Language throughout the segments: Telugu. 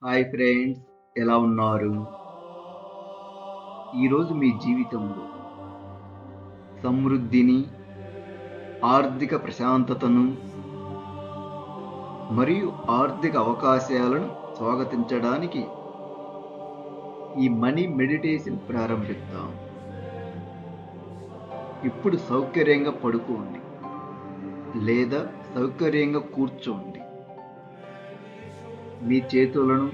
హాయ్ ఫ్రెండ్స్, ఎలా ఉన్నారు? ఈరోజు మీ జీవితంలో సమృద్ధిని, ఆర్థిక ప్రశాంతతను మరియు ఆర్థిక అవకాశాలను స్వాగతించడానికి ఈ మనీ మెడిటేషన్ ప్రారంభిద్దాం. ఇప్పుడు సౌకర్యంగా పడుకోండి లేదా సౌకర్యంగా కూర్చోండి. మీ చేతులను,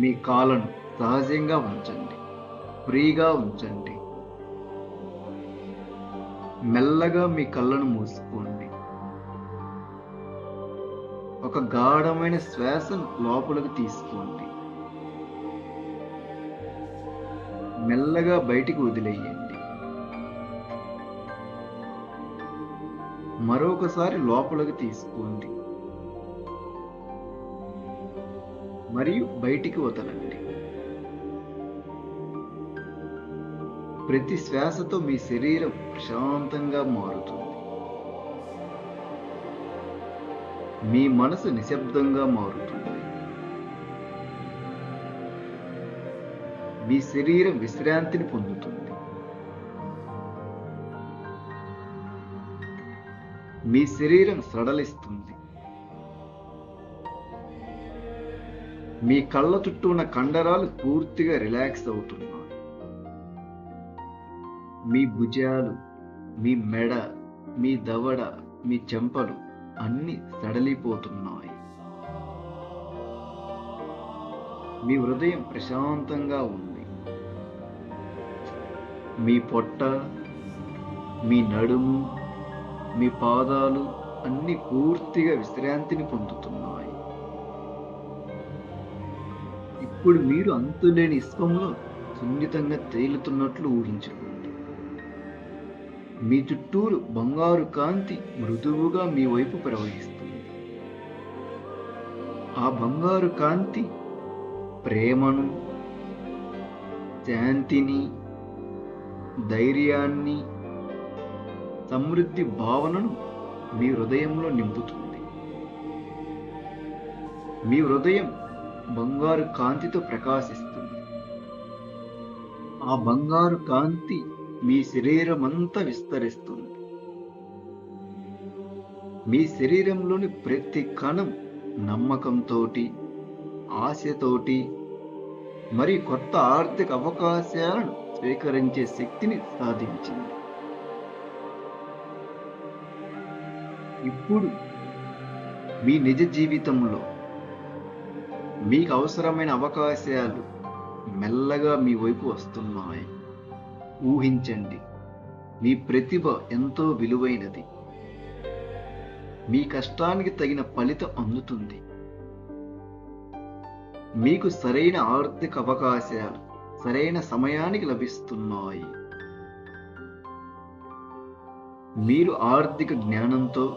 మీ కాళ్ళను సహజంగా ఉంచండి. ఫ్రీగా ఉంచండి. మెల్లగా మీ కళ్ళను మూసుకోండి. ఒక గాఢమైన శ్వాసను లోపలికి తీసుకోండి. మెల్లగా బయటికి వదిలేయండి. మరొకసారి లోపలికి తీసుకోండి మరియు బయటికి వదలండి. ప్రతి శ్వాసతో మీ శరీరం ప్రశాంతంగా మారుతుంది. మీ మనసు నిశ్శబ్దంగా మారుతుంది. మీ శరీరం విశ్రాంతిని పొందుతుంది. మీ శరీరం సడలిస్తుంది. మీ కళ్ళ చుట్టూ ఉన్న కండరాలు పూర్తిగా రిలాక్స్ అవుతున్నాయి. మీ భుజాలు, మీ మెడ, మీ దవడ, మీ చెంపలు అన్నీ సడలిపోతున్నాయి. మీ హృదయం ప్రశాంతంగా ఉంది. మీ పొట్ట, మీ నడుము, మీ పాదాలు అన్నీ పూర్తిగా విశ్రాంతిని పొందుతున్నాయి. ఇప్పుడు మీరు అంతులేని ఇసుకంలో సున్నితంగా తేలుతున్నట్లు ఊహించుకోండి. మీ చుట్టూరు బంగారు కాంతి మృదువుగా మీ వైపు ప్రవహిస్తుంది. ఆ బంగారు కాంతి ప్రేమను, శాంతిని, ధైర్యాన్ని, సమృద్ధి భావనను మీ హృదయంలో నింపుతుంది. మీ హృదయం బంగారు కాంతితో ప్రకాశిస్తుంది. ఆ బంగారు కాంతి మీ శరీరమంతా విస్తరిస్తుంది. మీ శరీరంలోని ప్రతి కణం నమ్మకంతోటి, ఆశతోటి మరి కొత్త ఆర్థిక అవకాశాలను స్వీకరించే శక్తిని సాధించింది. ఇప్పుడు మీ నిజ జీవితంలో మీకు అవసరమైన అవకాశాలు మెల్లగా మీ వైపు వస్తున్నాయి. ఊహించండి, మీ ప్రతిభ ఎంతో విలువైనది. మీ కష్టానికి తగిన ఫలితం అందుతుంది. మీకు సరైన ఆర్థిక అవకాశాలు సరైన సమయానికి లభిస్తున్నాయి. మీరు ఆర్థిక జ్ఞానంతో,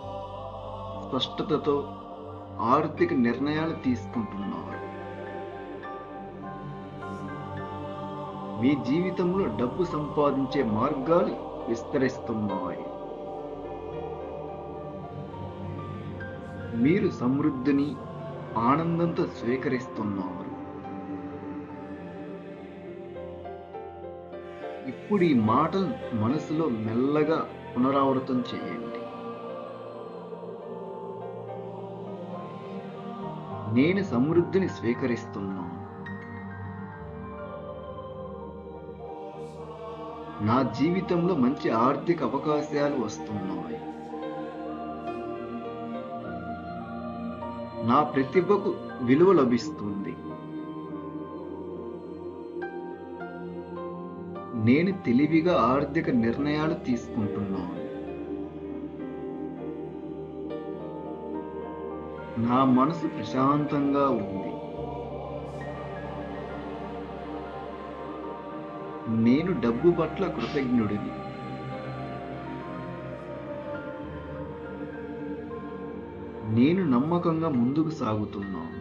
స్పష్టతతో ఆర్థిక నిర్ణయాలు తీసుకుంటున్నారు. మీ జీవితంలో డబ్బు సంపాదించే మార్గాలు విస్తరిస్తున్నాయి. మీరు సమృద్ధిని, ఆనందంతో స్వీకరిస్తున్నారు. ఇప్పుడు ఈ మాటలు మనసులో మెల్లగా పునరావృతం చేయండి. నేను సమృద్ధిని స్వీకరిస్తున్నాను. నా జీవితంలో మంచి ఆర్థిక అవకాశాలు వస్తున్నాయి. నా ప్రతిభకు విలువ లభిస్తుంది. నేను తెలివిగా ఆర్థిక నిర్ణయాలు తీసుకుంటున్నాను. నా మనసు ప్రశాంతంగా ఉంది. నేను డబ్బు పట్ల కృతజ్ఞుడిని. నేను నమ్మకంగా ముందుకు సాగుతున్నాను.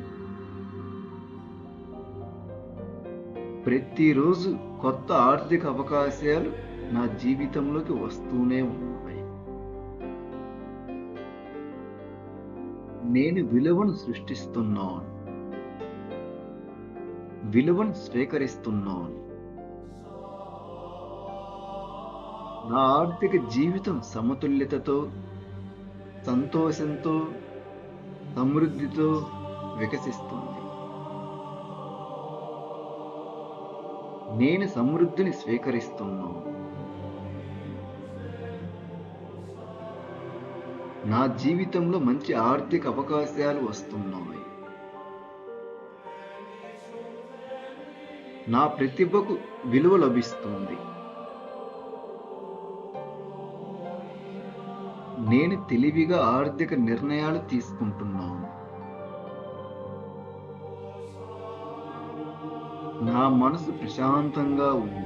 ప్రతిరోజు కొత్త ఆర్థిక అవకాశాలు నా జీవితంలోకి వస్తూనే ఉన్నాయి. నేను విలువను సృష్టిస్తున్నాను. విలువను స్వీకరిస్తున్నాను. నా ఆర్థిక జీవితం సమతుల్యతతో, సంతోషంతో, సమృద్ధితో వికసిస్తుంది. నేను సమృద్ధిని స్వీకరిస్తున్నాను. నా జీవితంలో మంచి ఆర్థిక అవకాశాలు వస్తున్నాయి. నా ప్రతిభకు విలువ లభిస్తుంది. నేను తెలివిగా ఆర్థిక నిర్ణయాలు తీసుకుంటున్నాను. నా మనసు ప్రశాంతంగా ఉంది.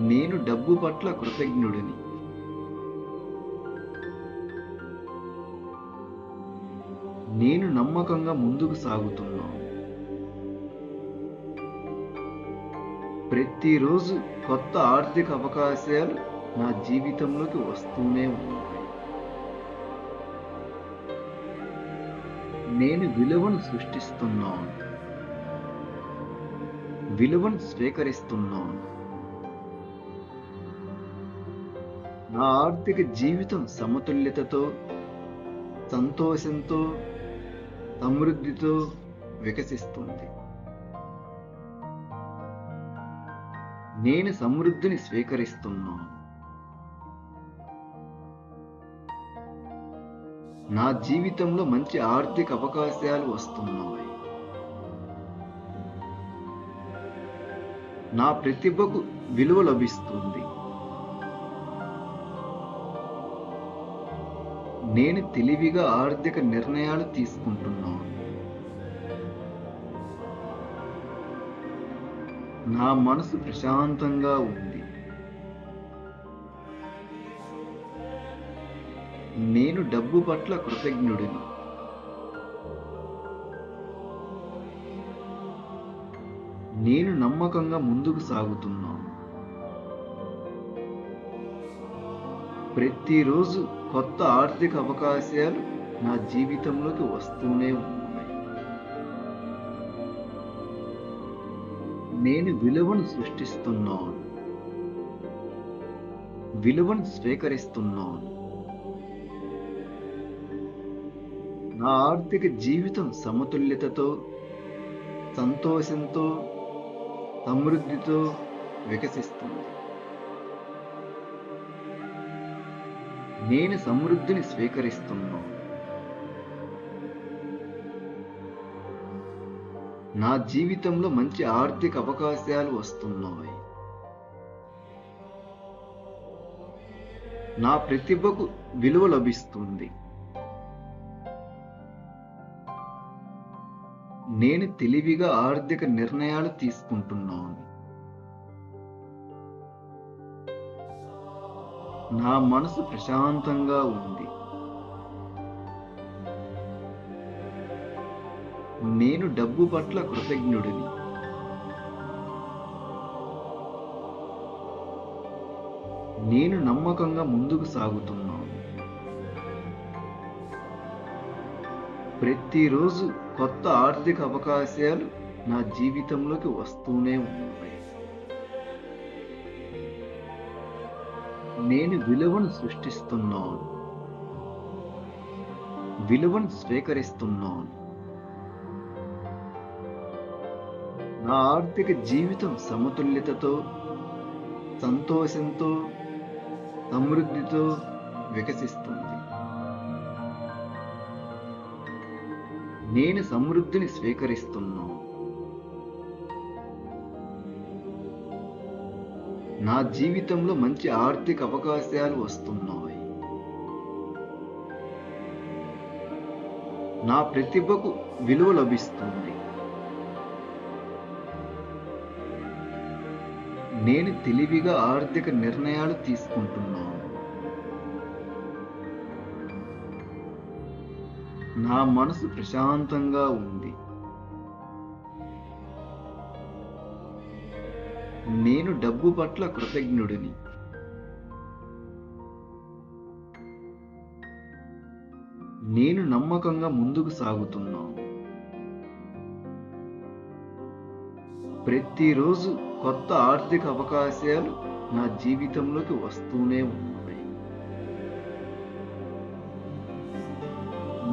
నేను డబ్బు పట్ల కృతజ్ఞుడిని. నేను నమ్మకంగా ముందుకు సాగుతున్నాను. ప్రతిరోజు కొత్త ఆర్థిక అవకాశాలు నా జీవితంలోకి వస్తూనే ఉన్నాయి. నేను విలువను సృష్టిస్తున్నాను. విలువను స్వీకరిస్తున్నాను. నా ఆర్థిక జీవితం సమతుల్యతతో, సంతోషంతో, సమృద్ధితో వికసిస్తుంది. నేను సమృద్ధిని స్వీకరిస్తున్నాను. నా జీవితంలో మంచి ఆర్థిక అవకాశాలు వస్తున్నాయి. నా ప్రతిభకు విలువ లభిస్తుంది. నేను తెలివిగా ఆర్థిక నిర్ణయాలు తీసుకుంటున్నాను. నా మనసు ప్రశాంతంగా ఉంది. నేను డబ్బు పట్ల కృతజ్ఞుడిని. నేను నమ్మకంగా ముందుకు సాగుతున్నాను. ప్రతిరోజు కొత్త ఆర్థిక అవకాశాలు నా జీవితంలోకి వస్తూనే ఉన్నాయి. నేను విలువను సృష్టిస్తున్నాను. విలువను స్వీకరిస్తున్నాను. నా ఆర్థిక జీవితం సమతుల్యతతో, సంతోషంతో, సమృద్ధితో వికసిస్తుంది. నేను సమృద్ధిని స్వీకరిస్తున్నాను. నా జీవితంలో మంచి ఆర్థిక అవకాశాలు వస్తున్నాయి. నా ప్రతిభకు విలువ లభిస్తుంది. నేను తెలివిగా ఆర్థిక నిర్ణయాలు తీసుకుంటున్నాను. నా మనసు ప్రశాంతంగా ఉంది. నేను డబ్బు పట్ల కృతజ్ఞుడిని. నేను నమ్మకంగా ముందుకు సాగుతున్నాను. ప్రతిరోజు కొత్త ఆర్థిక అవకాశాలు నా జీవితంలోకి వస్తూనే ఉన్నాయి. నేను విలువను సృష్టిస్తున్నాను. విలువను స్వీకరిస్తున్నాను. నా ఆర్థిక జీవితం సమతుల్యతతో, సంతోషంతో, సమృద్ధితో వికసిస్తుంది. నేను సమృద్ధిని స్వీకరిస్తున్నాను. నా జీవితంలో మంచి ఆర్థిక అవకాశాలు వస్తున్నాయి. నా ప్రతిభకు విలువ లభిస్తుంది. నేను తెలివిగా ఆర్థిక నిర్ణయాలు తీసుకుంటున్నాను. నా మనసు ప్రశాంతంగా ఉంది. నేను డబ్బు పట్ల కృతజ్ఞుడిని. నేను నమ్మకంగా ముందుకు సాగుతున్నాను. ప్రతిరోజు కొత్త ఆర్థిక అవకాశాలు నా జీవితంలోకి వస్తూనే ఉన్నాయి.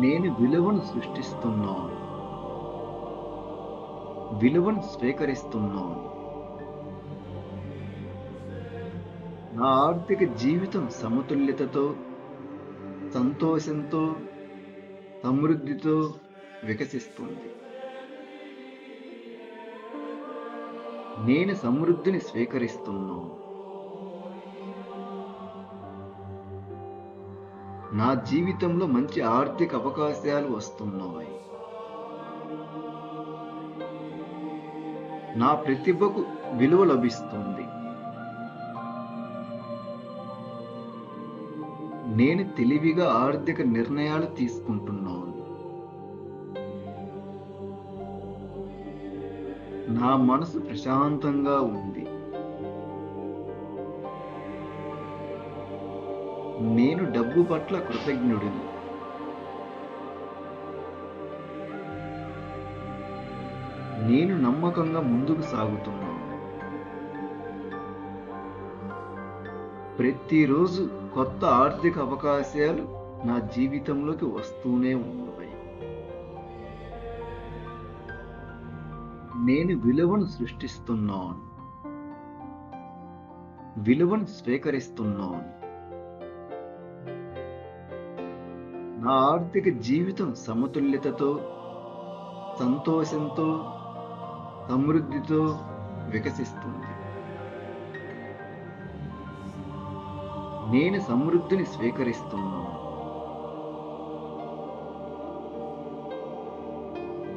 నేను విలువను సృష్టిస్తున్నాను. విలువను స్వీకరిస్తున్నాను. నా ఆర్థిక జీవితం సమతుల్యతతో, సంతోషంతో, సమృద్ధితో వికసిస్తుంది. నేను సమృద్ధిని స్వీకరిస్తున్నాను. నా జీవితంలో మంచి ఆర్థిక అవకాశాలు వస్తున్నాయి. నా ప్రతిభకు విలువ లభిస్తుంది. నేను తెలివిగా ఆర్థిక నిర్ణయాలు తీసుకుంటున్నాను. నా మనసు ప్రశాంతంగా ఉంది. నేను డబ్బు పట్ల కృతజ్ఞుడిని. నేను నమ్మకంగా ముందుకు సాగుతున్నాను. ప్రతిరోజు కొత్త ఆర్థిక అవకాశాలు నా జీవితంలోకి వస్తూనే ఉన్నాయి. నేను విలువను సృష్టిస్తున్నాను. విలువను స్వీకరిస్తున్నాను. నా ఆర్థిక జీవితం సమతుల్యతతో, సంతోషంతో, సమృద్ధితో వికసిస్తుంది. నేను సమృద్ధిని స్వీకరిస్తున్నాను.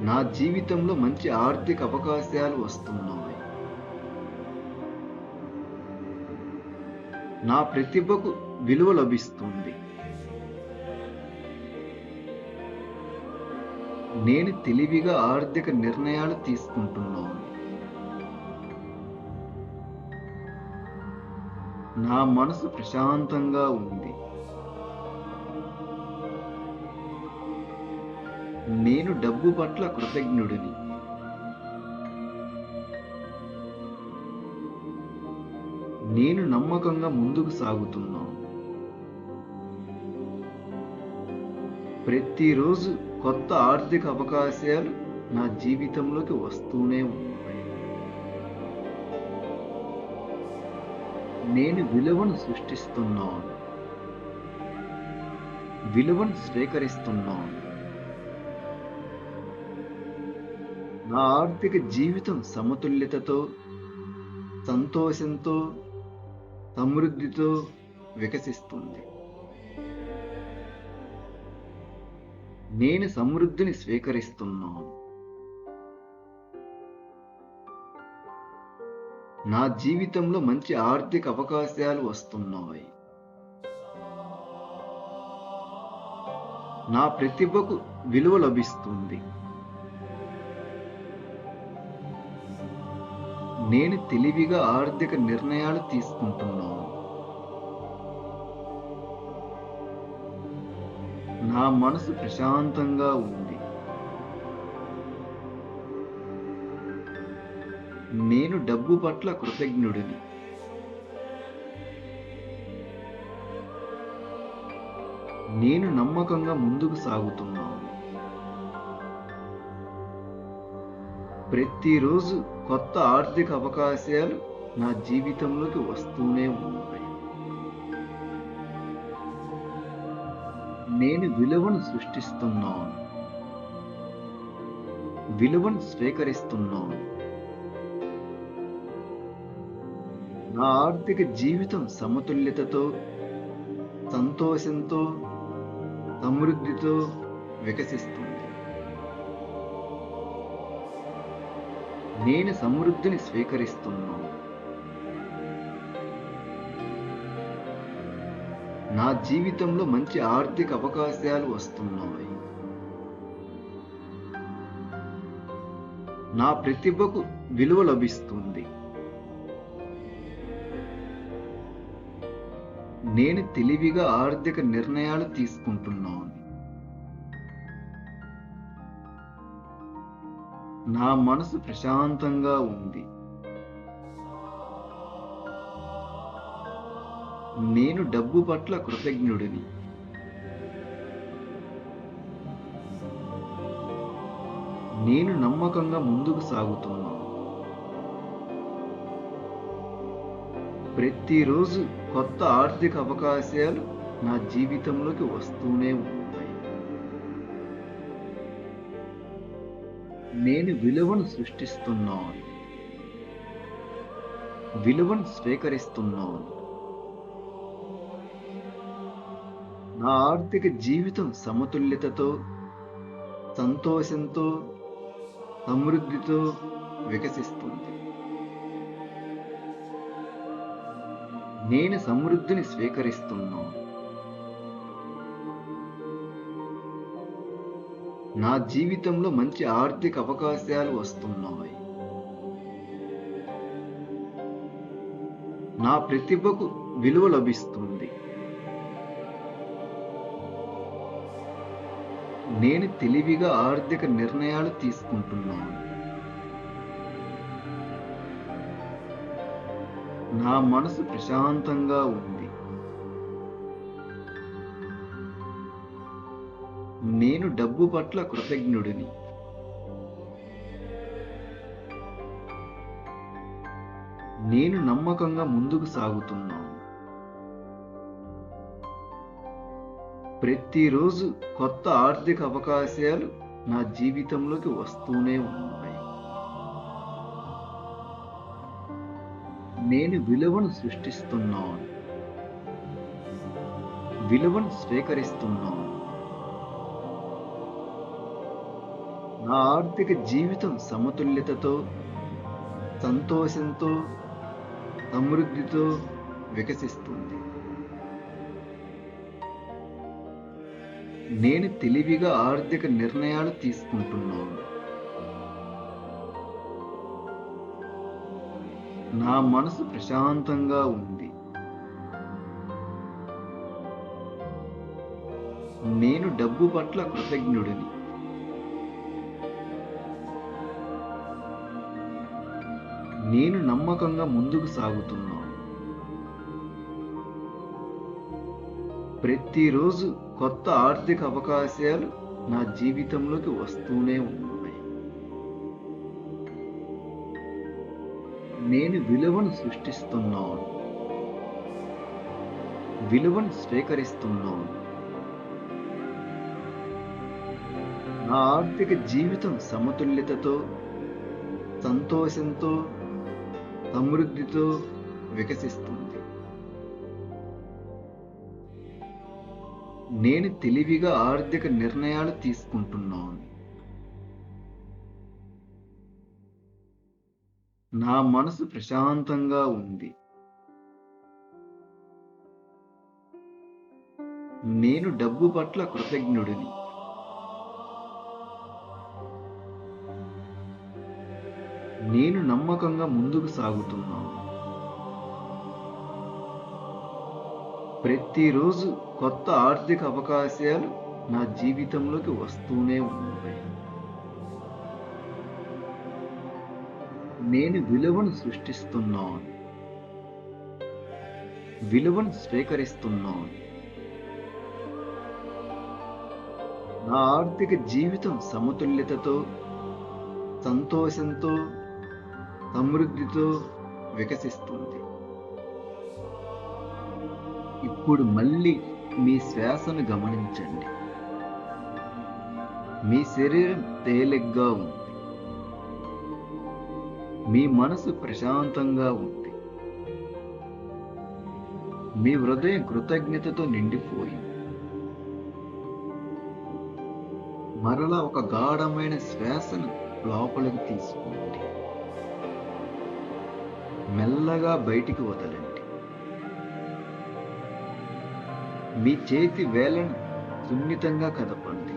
నా జీవితంలో మంచి ఆర్థిక అవకాశాలు వస్తున్నాయి. నా ప్రతిభకు విలువ లభిస్తుంది. నేను తెలివిగా ఆర్థిక నిర్ణయాలు తీసుకుంటున్నాను. నా మనసు ప్రశాంతంగా ఉంది. నేను డబ్బు పట్ల కృతజ్ఞుడిని. నేను నమ్మకంగా ముందుకు సాగుతున్నాను. ప్రతిరోజు కొత్త ఆర్థిక అవకాశాలు నా జీవితంలోకి వస్తూనే ఉన్నాయి. నేను విలువను సృష్టిస్తున్నాను. విలువను స్వీకరిస్తున్నాను. నా ఆర్థిక జీవితం సమతుల్యతతో, సంతోషంతో, సమృద్ధితో వికసిస్తుంది. నేను సమృద్ధిని స్వీకరిస్తున్నాను. నా జీవితంలో మంచి ఆర్థిక అవకాశాలు వస్తున్నాయి. నా ప్రతిభకు విలువ లభిస్తుంది. నేను తెలివిగా ఆర్థిక నిర్ణయాలు తీసుకుంటున్నాను. నా మనసు ప్రశాంతంగా ఉంది. నేను డబ్బు పట్ల కృతజ్ఞుడిని. నేను నమ్మకంగా ముందుకు సాగుతున్నాను. ప్రతిరోజు కొత్త ఆర్థిక అవకాశాలు నా జీవితంలోకి వస్తూనే ఉన్నాయి. నేను విలువను సృష్టిస్తున్నాను. విలువను స్వీకరిస్తున్నాను. నా ఆర్థిక జీవితం సమతుల్యతతో, సంతోషంతో, సమృద్ధితో వికసిస్తుంది. నేను సమృద్ధిని స్వీకరిస్తున్నాను. నా జీవితంలో మంచి ఆర్థిక అవకాశాలు వస్తున్నాయి. నా ప్రతిభకు విలువ లభిస్తుంది. నేను తెలివిగా ఆర్థిక నిర్ణయాలు తీసుకుంటున్నాను. నా మనసు ప్రశాంతంగా ఉంది. నేను డబ్బు పట్ల కృతజ్ఞుడిని. నేను నమ్మకంగా ముందుకు సాగుతున్నాను. ప్రతిరోజు కొత్త ఆర్థిక అవకాశాలు నా జీవితంలోకి వస్తూనే ఉంటాయి. నేను విలువను సృష్టిస్తున్నాను. విలువను స్వీకరిస్తున్నాను. నా ఆర్థిక జీవితం సమతుల్యతతో, సంతోషంతో, సమృద్ధితో వికసిస్తుంది. నేను సమృద్ధిని స్వీకరిస్తున్నాను. నా జీవితంలో మంచి ఆర్థిక అవకాశాలు వస్తున్నాయి. నా ప్రతిభకు విలువ లభిస్తుంది. నేను తెలివిగా ఆర్థిక నిర్ణయాలు తీసుకుంటున్నాను. నా మనసు ప్రశాంతంగా ఉంది. నేను డబ్బు పట్ల కృతజ్ఞుడిని. నేను నమ్మకంగా ముందుకు సాగుతున్నాను. ప్రతిరోజు కొత్త ఆర్థిక అవకాశాలు నా జీవితంలోకి వస్తూనే ఉన్నాయి. నేను విలువను సృష్టిస్తున్నాను. విలువను స్వీకరిస్తున్నాను. నా ఆర్థిక జీవితం సమతుల్యతతో, సంతోషంతో, సమృద్ధితో వికసిస్తుంది. నేను తెలివిగా ఆర్థిక నిర్ణయాలు తీసుకుంటున్నాను. నా మనసు ప్రశాంతంగా ఉంది. నేను డబ్బు పట్ల కృతజ్ఞుడిని. నేను నమ్మకంగా ముందుకు సాగుతున్నాను. ప్రతిరోజు కొత్త ఆర్థిక అవకాశాలు నా జీవితంలోకి వస్తూనే ఉన్నాయి. నేను విలువను సృష్టిస్తున్నాను. విలువను స్వీకరిస్తున్నాను. నా ఆర్థిక జీవితం సమతుల్యతతో, సంతోషంతో, సమృద్ధితో వికసిస్తుంది. నేను తెలివిగా ఆర్థిక నిర్ణయాలు తీసుకుంటున్నాను. నా మనసు ప్రశాంతంగా ఉంది. నేను డబ్బు పట్ల కృతజ్ఞుడిని. నేను నమ్మకంగా ముందుకు సాగుతున్నాను. ప్రతిరోజు కొత్త ఆర్థిక అవకాశాలు నా జీవితంలోకి వస్తూనే ఉన్నాయి. నేను విలువను సృష్టిస్తున్నాను. విలువను స్వీకరిస్తున్నాను. నా ఆర్థిక జీవితం సమతుల్యతతో, సంతోషంతో, సమృద్ధితో వికసిస్తుంది. ఇప్పుడు మళ్ళీ మీ శ్వాసను గమనించండి. మీ శరీరం తేలిగ్గా ఉంది. మీ మనసు ప్రశాంతంగా ఉంది. మీ హృదయం కృతజ్ఞతతో నిండిపోయింది. మరలా ఒక గాఢమైన శ్వాసను లోపలికి తీసుకోండి. మెల్లగా బయటికి వదలండి. మీ చేతి వేళ్లను సున్నితంగా కదపండి.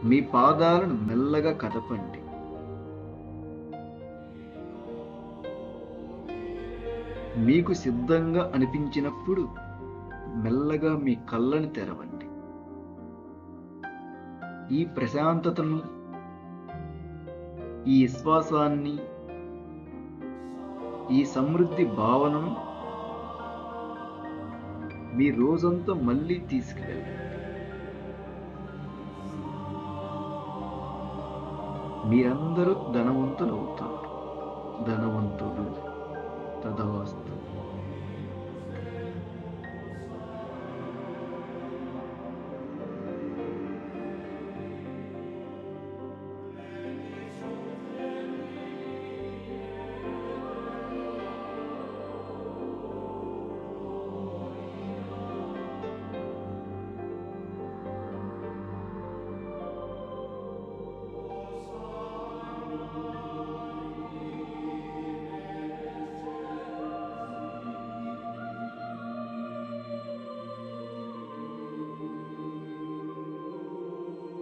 మీ పాదాలను మెల్లగా కదపండి. మీకు సిద్ధంగా అనిపించినప్పుడు మెల్లగా మీ కళ్ళను తెరవండి. ఈ ప్రశాంతతను, ఈ విశ్వాసాన్ని, ఈ సమృద్ధి భావనను మీ రోజంతా మళ్ళీ తీసుకువెళ్ళండి. మీరందరూ ధనవంతులవుతారు. ధనవంతులు. తథాస్తు.